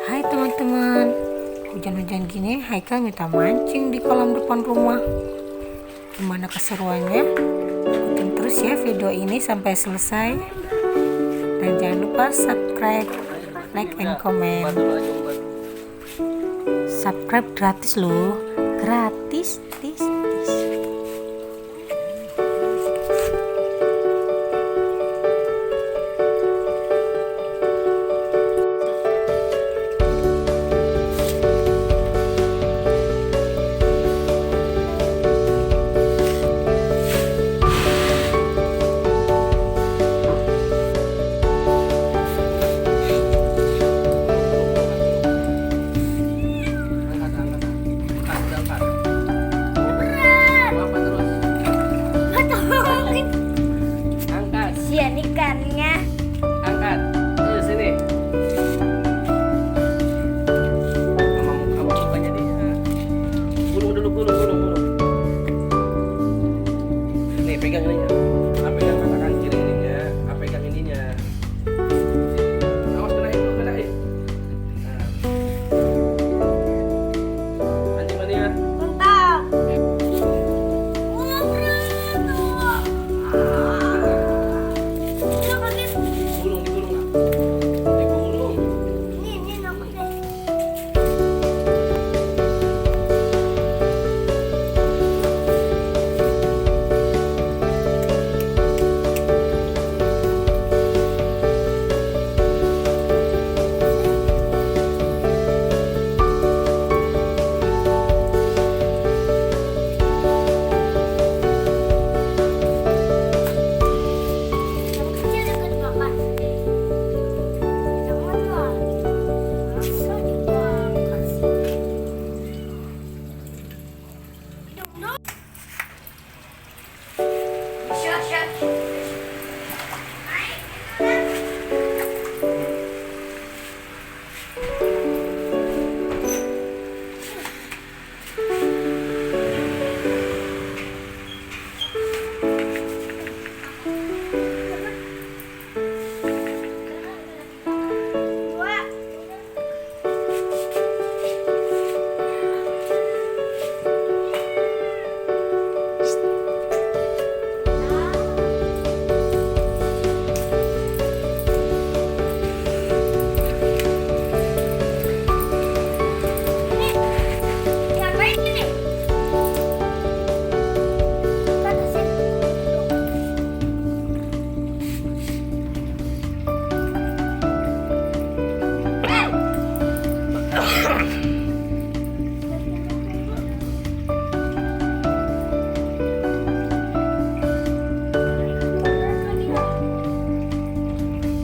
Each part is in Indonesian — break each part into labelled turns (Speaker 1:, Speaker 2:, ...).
Speaker 1: Hai teman-teman, hujan-hujan gini Haikal minta mancing di kolam depan rumah. Gimana keseruannya? Ikutin terus ya video ini sampai selesai. Dan jangan lupa subscribe, like, and comment. Subscribe gratis loh, gratis.
Speaker 2: Ikannya
Speaker 3: angkat sini. Kamu bukanya di gulung dulu, gulung. Nih pegang ininya, pegang katakan kiri ininya, pegang ininya. Awas kena itu. Nah. Anjing mania.
Speaker 2: mantap.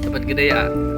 Speaker 3: Dapat gede ya.